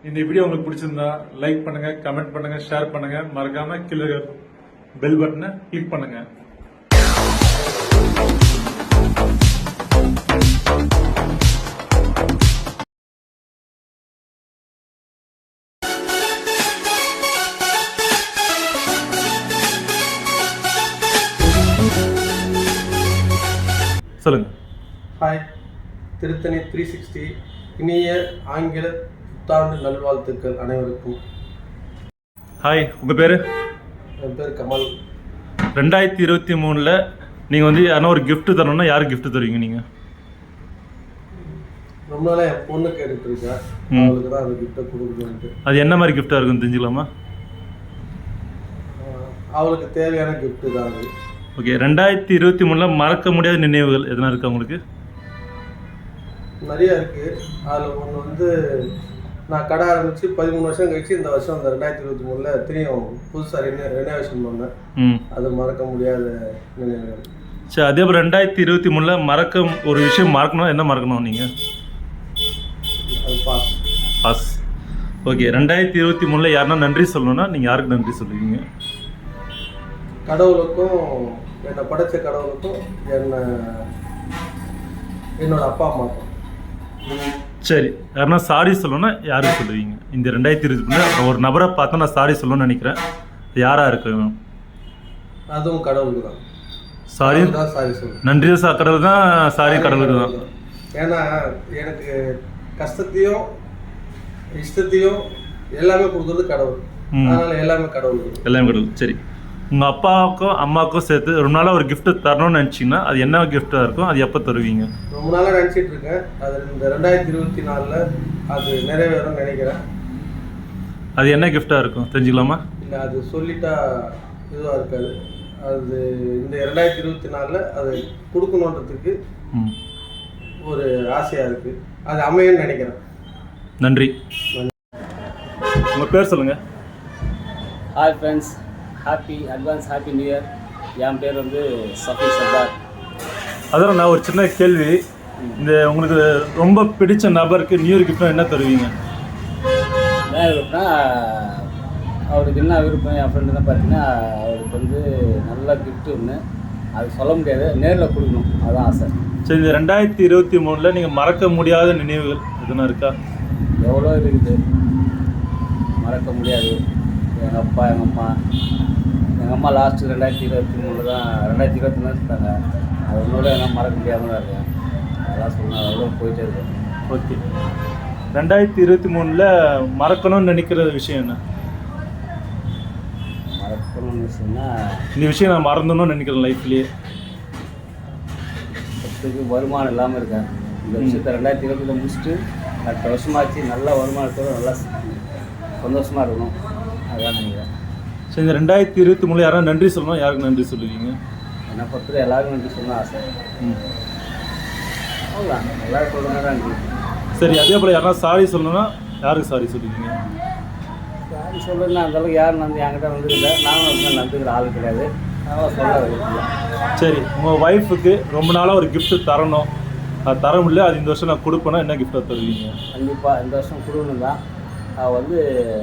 இந்த வீடியோ உங்களுக்கு பிடிச்சிருந்தா லைக் பண்ணுங்க, கமெண்ட் பண்ணுங்க, ஷேர் பண்ணுங்க. மறக்காம கீழே பெல் பட்டனை கிளிக் பண்ணுங்க. சொல்லுங்க. ஹாய், திருத்தணி 360 இனிய ஆங்கில புத்தாண்டு நல்வாழ்த்துக்கள் அனைவருக்கும். ஹாய், உங்கள் பேர்? என் பேர் கமல். 2023 நீங்கள் வந்து யாரா ஒரு gift தரணும்னா யாருக்கு gift தருவீங்க நீங்கள்? ரொம்ப நாளாக என் பொண்ணு கேட்டுட்டு இருக்கேன், அவளுக்கு தான் அந்த கிஃப்ட்டை கொடுக்கணுன்ட்டு. அது என்ன மாதிரி கிஃப்டாக இருக்குன்னு தெரிஞ்சுக்கலாமா? அவளுக்கு தேவையான கிஃப்ட்டு தான் அது. ஓகே, 2023 மறக்க முடியாத நினைவுகள் எதனா இருக்கா உங்களுக்கு? நிறைய இருக்குது. அதில் ஒன்று வந்து நான் கடை ஆரம்பித்து 13 வருஷம் கழிச்சு இந்த வருஷம் அந்த 2023 திரும்பியும் புதுசாக ரெனோவேஷன் பண்ணேன். அது மறக்க முடியாத நினைவுகள். சரி, அதே போல் 2023 மறக்க ஒரு விஷயம் மறக்கணும், என்ன மறக்கணும் நீங்கள்? அது பாஸ். ஓகே, 2023 யாருன்னா நன்றி சொல்லணும்னா நீங்கள் யாருக்கு நன்றி சொல்லுவீங்க? கடவுளுக்கும், என்னை படைச்ச கடவுளுக்கும், என்னோட அப்பா அம்மாக்கும். சரி, யாருன்னா சாரி சொல்லணும்னா யாருக்கு சொல்லுவீங்க? இந்த 2023 ஒரு நபரை பார்த்தா நான் சாரி சொல்லணும்னு நினைக்கிறேன், யாராக இருக்கு? அதுவும் கடவுளுக்கு தான். சாரி தான் சாரி சொல்லுவேன். நன்றி கடவுள் தான், சாரி கடவுளுக்கு தான். ஏன்னா எனக்கு கஷ்டத்தையும் இஷ்டத்தையும் எல்லாமே கொடுக்குறது கடவுள். அதனால எல்லாமே கடவுள். சரி, உங்கள் அப்பாவுக்கும் அம்மாவுக்கும் சேர்த்து ரொம்ப நாளாக ஒரு gift தரணும்னு நினச்சிங்கன்னா அது என்ன கிஃப்டாக இருக்கும்? அது எப்போ தருவீங்க? ரொம்ப நாளாக நினச்சிட்டு இருக்கேன். அது இந்த 2024 அது நிறைவேறும்னு நினைக்கிறேன். அது என்ன கிஃப்டாக இருக்கும் தெரிஞ்சுக்கலாமா? இல்லை, அது சொல்லிட்டா இதுவாக இருக்காது. அது இந்த 2024 அது கொடுக்கணுன்றதுக்கு ஒரு ஆசையாக இருக்குது. அது அமையன்னு நினைக்கிறேன். நன்றி. உங்கள் பேர் சொல்லுங்கள். Hi friends, happy new year. என் பேர் வந்து சஃபி சர்தார். அதான் நான் ஒரு சின்ன கேள்வி, இந்த உங்களுக்கு ரொம்ப பிடிச்ச நபருக்கு நியூ இயர் கிஃப்ட்னா என்ன தருவீங்க? என்ன விருப்பம்னா, அவருக்கு என்ன விருப்பம் என் ஃப்ரெண்டுன்னு பார்த்தீங்கன்னா, அவருக்கு வந்து நல்ல கிஃப்ட் ஒன்று, அது சொல்ல முடியாது, நேரில் கொடுக்கணும், அதுதான் ஆசை. சரி, இந்த 2023 நீங்கள் மறக்க முடியாத நினைவுகள் எதுனா இருக்கா? எவ்வளோ இருக்குது, மறக்க முடியாது. எங்கள் அப்பா, எங்கள் அம்மா லாஸ்ட்டு 2023 தான், 2024 இருந்தாங்க. அது ஒன்றோட எல்லாம் மறக்க முடியாமல் தான் இருக்கேன். அதெல்லாம் சொன்னால் அவ்வளோ போயிட்டே இருக்கேன். ஓகே, 2023 மறக்கணும்னு நினைக்கிற விஷயம் என்ன? மறக்கணும்னு விஷயம்னா, இந்த விஷயம் நான் மறந்துடணும்னு நினைக்கிறேன் லைஃப்லேயே. வருமானம் இல்லாமல் இருக்கேன். இந்த விஷயத்தை 2020 முடிச்சுட்டு அடுத்த வருஷமாச்சு நல்ல வருமானத்தோடு நல்லா சந்தோஷமாக இருக்கணும், அதான் நினைக்கிறேன். சரி, இந்த 2023 யாரும் நன்றி சொல்லணும், யாருக்கு நன்றி சொல்லுவீங்க? என்னை பொறுத்தவரை எல்லாருக்கும் நன்றி சொல்லணும் ஆசை. அவ்வளோதான், எல்லாரும் சொல்லுங்க தான் நன்றி. சரி, அதே போல் யாரா சாரி சொல்லணும்னா யாருக்கு சாரி சொல்லுவீங்க? சாரி சொல்கிறதுனா அந்தளவுக்கு யாரும் என்கிட்ட வந்துருக்கல, நானும் வந்து நந்துக்கிற ஆள் கிடையாது, அதனால் சொல்ல. சரி, உங்கள் ஒய்ஃபுக்கு ரொம்ப நாளாக ஒரு gift தரணும், அது தர முடியல, அது இந்த வருஷம் நான் கொடுப்பேன்னா என்ன கிஃப்டாக தருவீங்க? கண்டிப்பாக இந்த வருஷம் கொடுக்கணும் தான். அவள் வந்து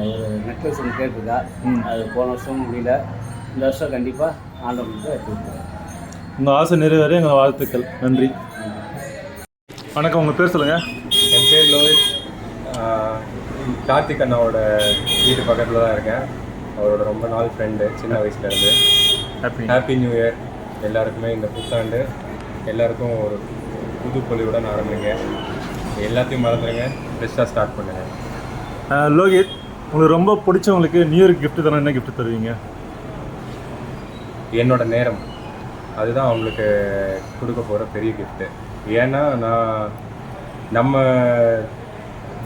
ஒரு நெக்லஸ் ஒன்று கேட்டிருக்கா, அது போன வருஷம் முடியல, இந்த வருஷம் கண்டிப்பாக ஆண்டவனுக்கு எடுத்துருக்கேன். உங்கள் ஆசை நிறைவேற எங்கள் வாழ்த்துக்கள். நன்றி. வணக்கம், உங்கள் பேர் சொல்லுங்கள். என் பேர் லோஹித். கார்த்திக் அண்ணாவோட வீட்டு பக்கத்தில் தான் இருக்கேன். அவரோட ரொம்ப நாள் ஃப்ரெண்டு, சின்ன வயசுலேருந்து. ஹாப்பி நியூ இயர் எல்லாருக்குமே. இந்த புத்தாண்டு எல்லாருக்கும் ஒரு புது பொலிவுடன் ஆரம்பிங்க. எல்லாத்தையும் மறந்துடுங்க, ஃப்ரெஷ்ஷாக ஸ்டார்ட் பண்ணுங்கள். லோகித், உங்களுக்கு ரொம்ப பிடிச்சவங்களுக்கு நியூ இயர் கிஃப்ட் தானே, என்ன கிஃப்ட் தருவீங்க? என்னோட நேரம், அதுதான் அவங்களுக்கு கொடுக்க போகிற பெரிய கிஃப்ட்டு. ஏன்னா நம்ம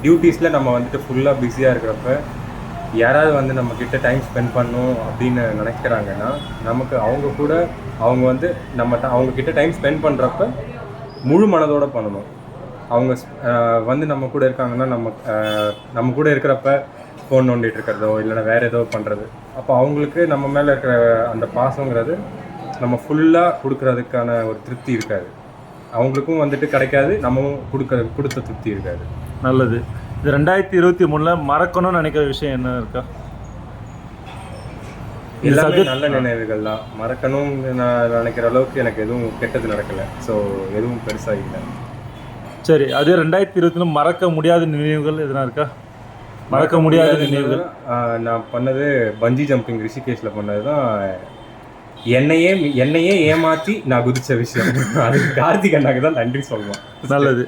டியூட்டிஸில் நம்ம வந்துட்டு ஃபுல்லாக பிஸியாக இருக்கிறப்ப யாராவது வந்து நம்மக்கிட்ட டைம் ஸ்பெண்ட் பண்ணணும் அப்படின்னு நினைக்கிறாங்கன்னா, நமக்கு அவங்க வந்து அவங்கக்கிட்ட டைம் ஸ்பெண்ட் பண்ணுறப்ப முழு மனதோடு பண்ணணும். அவங்க வந்து நம்ம கூட இருக்காங்கன்னா, நம்ம கூட இருக்கிறப்ப ஃபோன் நோண்டிகிட்டு இருக்கிறதோ இல்லைனா வேறு ஏதோ பண்ணுறது, அப்போ அவங்களுக்கு நம்ம மேலே இருக்கிற அந்த பாசங்கிறது நம்ம ஃபுல்லாக கொடுக்கறதுக்கான ஒரு திருப்தி இருக்காது. அவங்களுக்கும் வந்துட்டு கிடைக்காது, நம்மவும் கொடுத்த திருப்தி இருக்காது. நல்லது. இது 2023 மறக்கணும்னு நினைக்கிற விஷயம் என்ன இருக்கா? இந்த எல்லாமே subject- நல்ல நினைவுகள் தான். மறக்கணும்னு நான் நினைக்கிற அளவுக்கு எனக்கு எதுவும் கெட்டது நடக்கலை. ஸோ எதுவும் பெருசாக இல்லை. சரி, அதே 2023 மறக்க முடியாத நினைவுகள் எதுனா இருக்கா? மறக்க முடியாத நினைவுகள். நான் பண்ணது பஞ்சி ஜம்பிங் ரிஷிகேஷில் பண்ணது தான் என்னையே ஏமாற்றி நான் குதிச்ச விஷயம். அதுக்கு கார்த்திக் அண்ணாக்கு தான் நன்றி சொல்லுவேன். நல்லது.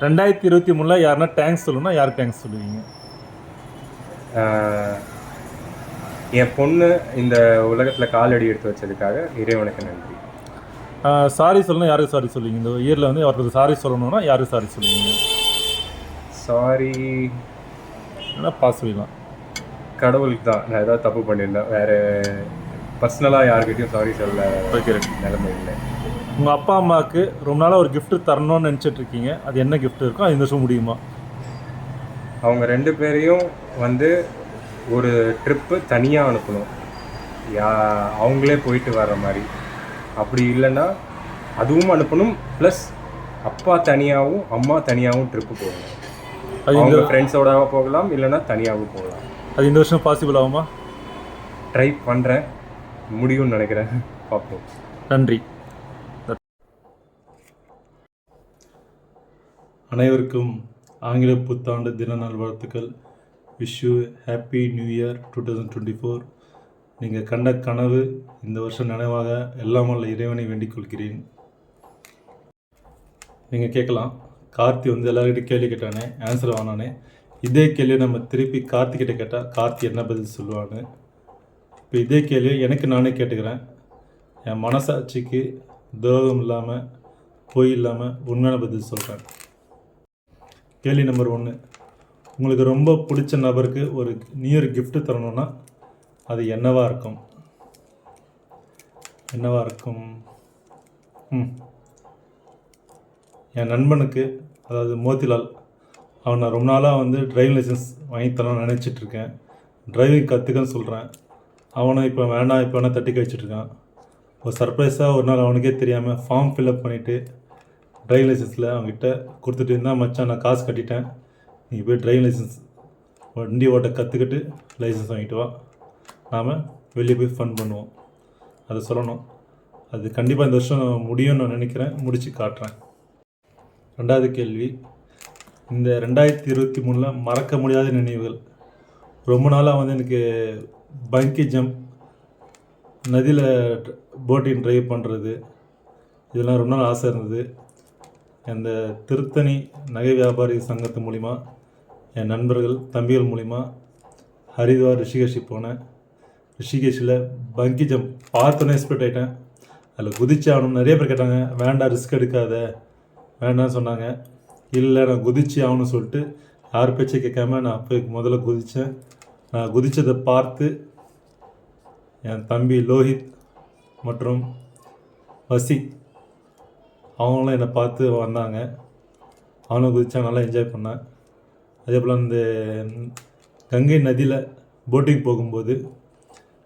2023 யாருன்னா தேங்க்ஸ் சொல்லணும்னா யார் தேங்க்ஸ் சொல்லுவீங்க? என் பொண்ணு இந்த உலகத்தில் காலடி எடுத்து வச்சதுக்காக இறைவனுக்கு நன்றி. சாரி சொல்லணும், யாருக்கு சாரி சொல்லுவீங்க? இந்த இயரில் வந்து ஒருத்தர் சாரி சொல்லணும்னா யாருக்கு சாரி சொல்லுவீங்க? சாரி ஏன்னா பாஸ் சொல்லிடலாம். கடவுளுக்கு தான். நான் ஏதாவது தப்பு பண்ணியிருந்தேன். வேறு பர்சனலாக யாருக்கிட்டையும் சாரி சொல்ல ஓகே. நிலைமை இல்லை. உங்கள் அப்பா அம்மாவுக்கு ரொம்ப நாளாக ஒரு gift தரணும்னு நினச்சிட்டு இருக்கீங்க. அது என்ன gift இருக்கும்? அது இந்த வருஷம் முடியுமா? அவங்க 2 பேரையும் வந்து ஒரு ட்ரிப்பு தனியாக அனுப்பணும். அவங்களே போயிட்டு வர்ற மாதிரி. அப்படி இல்லைன்னா அதுவும் அனுப்பணும். ப்ளஸ் அப்பா தனியாகவும் அம்மா தனியாகவும் ட்ரிப்பு போகணும். அது இந்த அவங்க ஃப்ரெண்ட்ஸோட போகலாம், இல்லைன்னா தனியாகவும் போகலாம். அது இந்த வருஷம் பாசிபிள் ஆகுமா? ட்ரை பண்ணுறேன், முடியும்னு நினைக்கிறேன். பார்ப்போம். நன்றி. அனைவருக்கும் ஆங்கில புத்தாண்டு தின நல்வாழ்த்துக்கள். Wish you happy new year 2024. நீங்கள் கண்ட கனவு இந்த வருஷம் நினைவாக எல்லாம் வல்ல இறைவனை வேண்டிக் கொள்கிறேன். நீங்கள் கேட்கலாம், கார்த்தி வந்து எல்லாருக்கிட்டையும் கேள்வி கேட்டானே, ஆன்சர் வாங்கினானே, இதே கேள்வியை நம்ம திருப்பி கார்த்திகிட்ட கேட்டால் கார்த்தி என்ன பதில் சொல்லுவான்னு. இப்போ இதே கேள்வியை எனக்கு நானே கேட்டுக்கிறேன். என் மனசாட்சிக்கு துரோகம் இல்லாமல், பொய் இல்லாமல் உண்மையான பதில் சொல்கிறேன். கேள்வி நம்பர் 1, உங்களுக்கு ரொம்ப பிடிச்ச நபருக்கு ஒரு நியூ இயர் gift தரணும்னா அது என்னவா இருக்கும்? என்னவா இருக்கும்? என் நண்பனுக்கு, அதாவது மோத்திலால், அவன் நான் ரொம்ப நாளாக வந்து டிரைவிங் லைசன்ஸ் வாங்கி தரணும்னு நினச்சிட்ருக்கேன். டிரைவிங் கற்றுக்கன்னு சொல்கிறேன். அவனை இப்போ வேணாம், இப்போ வேணால் தட்டி கழிச்சிட்ருக்கான். ஒரு சர்ப்ரைஸாக ஒரு நாள் அவனுக்கே தெரியாமல் ஃபார்ம் ஃபில்அப் பண்ணிவிட்டு டிரைவிங் லைசன்ஸில் அவங்ககிட்ட கொடுத்துட்டு இருந்தால், மச்சான் நான் காசு கட்டிட்டேன், நீங்கள் போய் டிரைவிங் லைசன்ஸ் வண்டி ஓட்ட கற்றுக்கிட்டு லைசன்ஸ் வாங்கிட்டு வா, நாம் வெளியே போய் ஃபன் பண்ணுவோம். அதை சொல்லணும். அது கண்டிப்பாக இந்த வருஷம் முடியும்னு நான் நினைக்கிறேன். முடித்து காட்டுறேன். 2வது கேள்வி, இந்த 2023 மறக்க முடியாத நினைவுகள். ரொம்ப நாளாக வந்து எனக்கு பங்கி ஜம்ப், நதியில் போட்டிங் ட்ரைவ் பண்ணுறது, இதெல்லாம் ரொம்ப நாள் ஆசை இருந்தது. அந்த திருத்தணி நகை வியாபாரி சங்கத்து மூலிமா, என் நண்பர்கள் தம்பிகள் மூலிமா ஹரித்வார் ரிஷிகேஷுக்கு போனேன். ரிஷிகேஷில் பங்கி ஜம்ப் பார்த்தோன்னே எக்ஸ்பெக்ட் ஆகிட்டேன். அதில் குதிச்சு ஆகணும். நிறைய பேர் கேட்டாங்க, வேண்டாம் ரிஸ்க் எடுக்காத, வேண்டாம்னு சொன்னாங்க. இல்லை நான் குதிச்சு ஆகணும்னு சொல்லிட்டு யார் பேச்சை கேட்காம நான் போய் முதல்ல குதித்தேன். நான் குதித்ததை பார்த்து என் தம்பி லோஹித் மற்றும் வசி அவங்களும் என்னை பார்த்து வந்தாங்க. அவனும் குதித்தா நல்லா என்ஜாய் பண்ணேன். அதே போல் அந்த கங்கை நதியில் போட்டிங் போகும்போது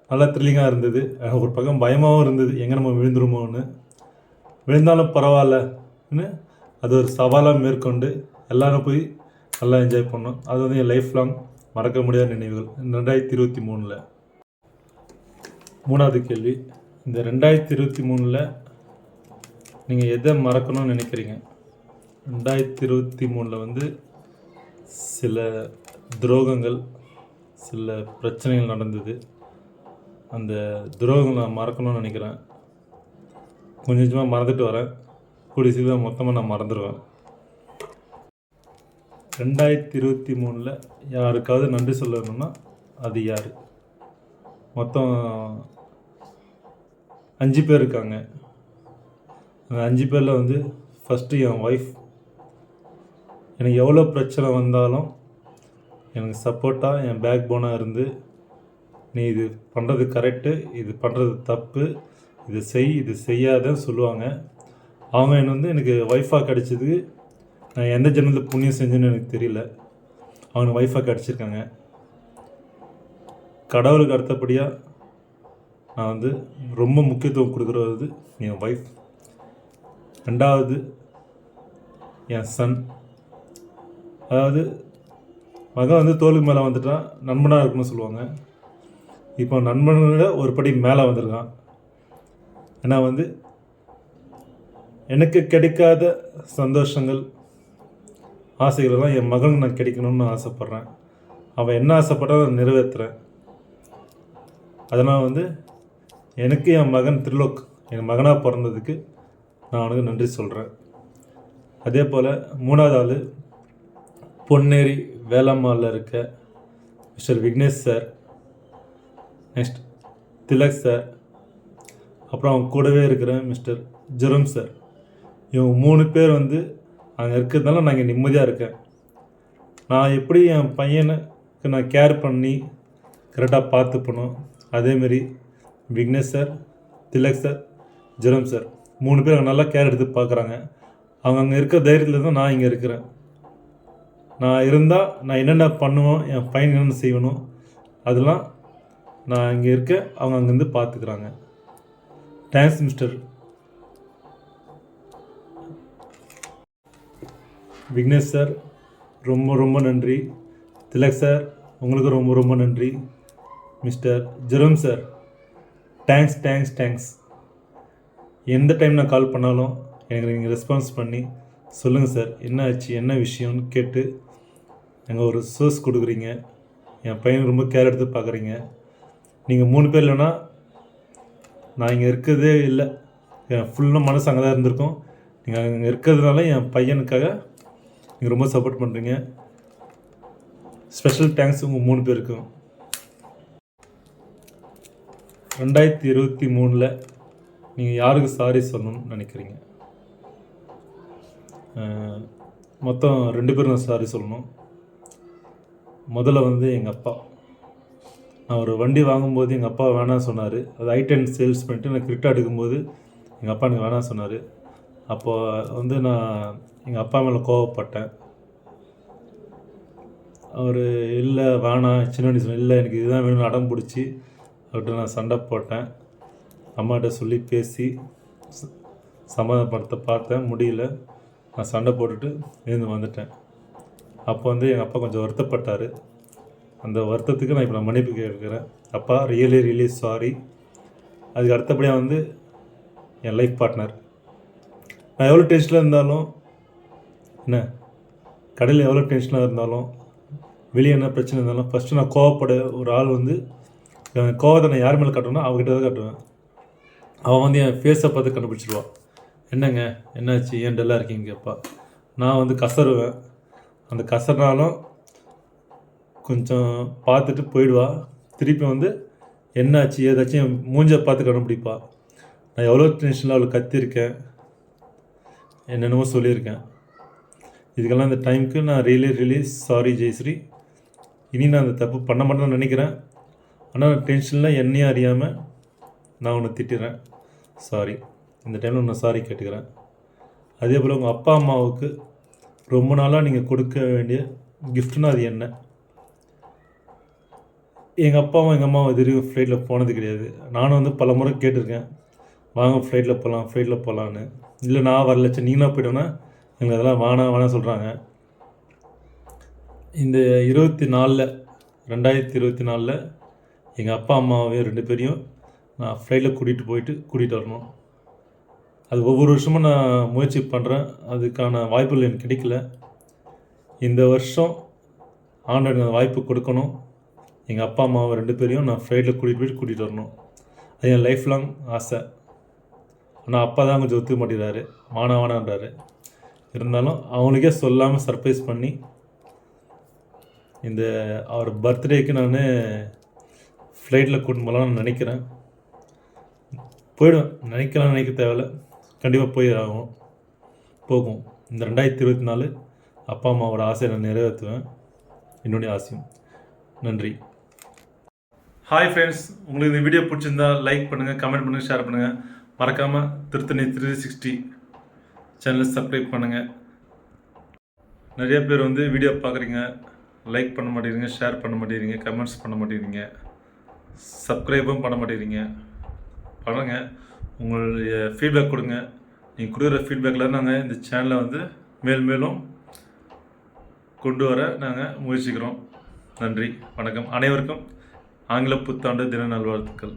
நல்லா த்ரில்லிங்காக இருந்தது. ஒரு பக்கம் பயமாகவும் இருந்தது, எங்கே நம்ம விழுந்துருமோன்னு. விழுந்தாலும் பரவாயில்லன்னு அது ஒரு சவாலாக மேற்கொண்டு எல்லோரும் போய் நல்லா என்ஜாய் பண்ணோம். அது வந்து என் லைஃப் லாங் மறக்க முடியாத நினைவுகள் 2023. 3வது கேள்வி, இந்த 2023 நீங்கள் எதை மறக்கணும்னு நினைக்கிறீங்க? 2023 வந்து சில துரோகங்கள், சில பிரச்சனைகள் நடந்தது. அந்த துரோகங்கள் நான் மறக்கணும்னு நினைக்கிறேன். கொஞ்சம் கொஞ்சமாக மறந்துட்டு வரேன். கூடிய சீக்கிரம் மொத்தமாக நான் மறந்துடுவேன். 2023 யாருக்காவது நன்றி சொல்லணும்னா அது யார்? மொத்தம் 5 பேர் இருக்காங்க. அந்த 5 பேரில் வந்து ஃபஸ்ட்டு என் ஒய்ஃப். எனக்கு எவ்வளோ பிரச்சனை வந்தாலும் எனக்கு சப்போர்ட்டாக என் பேக் போனாக இருந்து, நீ இது பண்ணுறது கரெக்டு, இது பண்ணுறது தப்பு, இது செய், இது செய்யாதன்னு சொல்லுவாங்க. அவங்க என்னை வந்து எனக்கு ஒய்ஃபாக கிடச்சதுக்கு நான் எந்த ஜென்மத்தில் புண்ணியம் செஞ்சேன்னு எனக்கு தெரியல. அவங்க ஒய்ஃபாக கிடச்சிருக்காங்க. கடவுளுக்கு அடுத்தபடியாக நான் வந்து ரொம்ப முக்கியத்துவம் கொடுக்குறது என் ஒய்ஃப். 2வது என் சன். அதாவது மகன் வந்து தோளுக்கு மேலே வந்துட்டான், நண்பனாக இருக்குன்னு சொல்லுவாங்க. இப்போ நண்பனோட ஒரு படி மேலே வந்திருக்கான். ஏன்னா வந்து எனக்கு கிடைக்காத சந்தோஷங்கள், ஆசைகளெல்லாம் என் மகனுக்கு நான் கிடைக்கணும்னு ஆசைப்பட்றேன். அவன் என்ன ஆசைப்பட்டாலும் அதை நிறைவேற்றுறேன். அதனால் வந்து எனக்கு என் மகன் திரிலோக் என் மகனாக பிறந்ததுக்கு நான் அவனுக்கு நன்றி சொல்கிறேன். அதே போல் 3வது ஆள் பொன்னேரி வேளாம்மாவில் இருக்க mister Vignesh sir, next Tilak sir, அப்புறம் அவங்க கூடவே இருக்கிற மிஸ்டர் ஜெரோம் சார். இவங்க 3 பேர் வந்து அங்கே இருக்கிறதுனால நான் இங்கே நிம்மதியாக இருக்கேன். நான் எப்படி என் பையனுக்கு நான் கேர் பண்ணி கரெக்டாக பார்த்துப்பணும், அதேமாரி Vignesh sir, Tilak sir, Jerome sir 3 பேர் அங்கே நல்லா கேர் எடுத்து பார்க்குறாங்க. அவங்க அங்கே இருக்க தைரியத்தில் தான் நான் இங்கே இருக்கிறேன். நான் இருந்தால் நான் என்னென்ன பண்ணுவோம், என் பையன் என்னென்ன செய்யணும், அதெல்லாம் நான் இங்கே இருக்க அவங்க அங்கேருந்து பார்த்துக்கிறாங்க. தேங்க்ஸ் மிஸ்டர் விக்னேஷ் சார், ரொம்ப ரொம்ப நன்றி. திலக் சார், உங்களுக்கு ரொம்ப ரொம்ப நன்றி. Mister Jerome sir, thanks thanks thanks. எந்த டைம் நான் கால் பண்ணாலும் எனக்கு நீங்கள் ரெஸ்பான்ஸ் பண்ணி சொல்லுங்கள் சார் என்ன ஆச்சு, என்ன விஷயம்னு கேட்டு எங்கள் ஒரு சோர்ஸ் கொடுக்குறீங்க. என் பையனுக்கு ரொம்ப கேர் எடுத்து பார்க்குறீங்க. நீங்கள் 3 பேர் இல்லைன்னா நான் இங்கே இருக்கிறதே இல்லை. என் ஃபுல்லாக மனசு அங்கே தான் இருந்திருக்கோம். நீங்கள் அங்கே இருக்கிறதுனால என் பையனுக்காக நீங்கள் ரொம்ப சப்போர்ட் பண்ணுறீங்க. ஸ்பெஷல் தேங்க்ஸ் உங்கள் 3 பேருக்கும். 2023 நீங்கள் யாருக்கு சாரி சொல்லணும்னு நினைக்கிறீங்க? மொத்தம் 2 பேரும் நான் சாரி சொல்லணும். முதல்ல வந்து எங்கள் அப்பா. நான் ஒரு வண்டி வாங்கும்போது எங்கள் அப்பா வேணாம் சொன்னார். அது I10 சேல்ஸ் பண்ணிட்டு நான் கிரிட்டா எடுக்கும்போது எங்கள் அப்பா எனக்கு வேணாம் சொன்னார். அப்போது வந்து நான் எங்கள் அப்பா மேலே கோவப்பட்டேன். அவர் இல்லை வேணாம் சின்ன வண்டி சொன்ன, இல்லை எனக்கு இதுதான் வேணும்னு அடம் பிடிச்சி அவர்கிட்ட நான் சண்டை போட்டேன். அம்மாட்ட சொல்லி பேசி சமாதானப்படுத்த பார்த்தேன், முடியல. நான் சண்டை போட்டுட்டு எழுந்து வந்துட்டேன். அப்போ வந்து எங்கள் அப்பா கொஞ்சம் வருத்தப்பட்டார். அந்த வருத்தத்துக்கு நான் இப்போ மன்னிப்பு கேட்குறேன். அப்பா ரியலி ரியலி சாரி. அதுக்கு அடுத்தபடியாக வந்து என் லைஃப் பார்ட்னர். நான் எவ்வளோ டென்ஷனில் இருந்தாலும், என்ன கடையில் எவ்வளோ டென்ஷனாக இருந்தாலும், வெளியே என்ன பிரச்சனை இருந்தாலும் ஃபஸ்ட்டு நான் கோவப்பட ஒரு ஆள் வந்து கோவத்தை நான் யார் மேலே காட்டுவேன்னா அவங்ககிட்ட தான் காட்டுவேன். அவன் வந்து என் ஃபேஸை பார்த்து கண்டுபிடிச்சிடுவான். என்னங்க என்னாச்சு, ஏன் டல்லாக இருக்கீங்க கேட்பா. நான் வந்து கசருவேன். அந்த கசர்னாலும் கொஞ்சம் பார்த்துட்டு போயிடுவா. திருப்பி வந்து என்னாச்சு ஏதாச்சும் என் மூஞ்சை பார்த்து கண்டுபிடிப்பா. நான் எவ்வளோ டென்ஷனில் அவளை கத்திருக்கேன், என்னென்னமோ சொல்லியிருக்கேன். இதுக்கெல்லாம் இந்த டைமுக்கு நான் ரியலி ரியலி சாரி ஜெயஸ்ரீ. இனி நான் அந்த தப்பு பண்ண மாட்டேன்னு நினைக்கிறேன். ஆனால் டென்ஷனில் என்னையும் அறியாமல் நான் உன்னை திட்டுறேன். சாரி. இந்த டைமில் நான் சாரி கேட்டுக்கிறேன். அதே போல் உங்கள் அப்பா அம்மாவுக்கு ரொம்ப நாளாக நீங்கள் கொடுக்க வேண்டிய கிஃப்ட்னா அது என்ன? எங்கள் அப்பாவும் எங்கள் அம்மாவும் இது வரைக்கும் ஃப்ளைட்டில் போனது கிடையாது. நானும் வந்து பல முறை கேட்டிருக்கேன், வாங்க ஃப்ளைட்டில் போகலான்னு. இல்லை நான் வரல, சரி நீங்களாக போய்ட்டோன்னா எங்களுக்கு அதெல்லாம் வேணாம் சொல்கிறாங்க. இந்த 2024 எங்கள் அப்பா அம்மாவையும் 2 பேரையும் நான் ஃப்ளைட்டில் கூட்டிகிட்டு வரணும். அது ஒவ்வொரு வருஷமும் நான் முயற்சி பண்ணுறேன். அதுக்கான வாய்ப்புகள் எனக்கு கிடைக்கல. இந்த வருஷம் ஆண்டவன் அந்த வாய்ப்பு கொடுக்கணும். எங்கள் அப்பா அம்மாவை 2 பேரையும் நான் ஃப்ளைட்டில் கூட்டிகிட்டு வரணும். அது என் லைஃப் லாங் ஆசை. ஆனால் அப்பா தான் கொஞ்சம் ஒத்துக்க மாட்டேங்கிறாரு, வேணான்றாரு. இருந்தாலும் அவனுக்கே சொல்லாமல் சர்ப்ரைஸ் பண்ணி இந்த அவர் பர்த்டேக்கு நான் ஃப்ளைட்டில் கூட்டின்னு போகலான்னு நினைக்கிறேன். போயிடுவேன், நினைக்க தேவையில்லை, கண்டிப்பாக போகும். இந்த 2024 அப்பா அம்மாவோட ஆசையை நான் நிறைவேற்றுவேன். என்னுடைய ஆசையும். நன்றி. ஹாய் ஃப்ரெண்ட்ஸ், உங்களுக்கு இந்த வீடியோ பிடிச்சிருந்தா லைக் பண்ணுங்கள், கமெண்ட் பண்ணுங்கள், ஷேர் பண்ணுங்கள். மறக்காமல் திருத்தணி 360 சேனலை சப்ஸ்கிரைப் பண்ணுங்கள். நிறைய பேர் வந்து வீடியோ பார்க்குறீங்க, லைக் பண்ண மாட்டேங்கிறீங்க, ஷேர் பண்ண மாட்டேங்கிறீங்க, கமெண்ட்ஸ் பண்ண மாட்டேங்கிறீங்க, சப்ஸ்கிரைபும் பண்ண மாட்டேங்கிறீங்க. பண்ணுங்கள், உங்களுடைய ஃபீட்பேக் கொடுங்க. நீங்கள் கொடுக்குற ஃபீட்பேக்கில் நாங்கள் இந்த சேனலை வந்து மேலும் கொண்டு வர நாங்கள் முயற்சிக்கிறோம். நன்றி, வணக்கம். அனைவருக்கும் ஆங்கில புத்தாண்டு தின நல்வாழ்த்துக்கள்.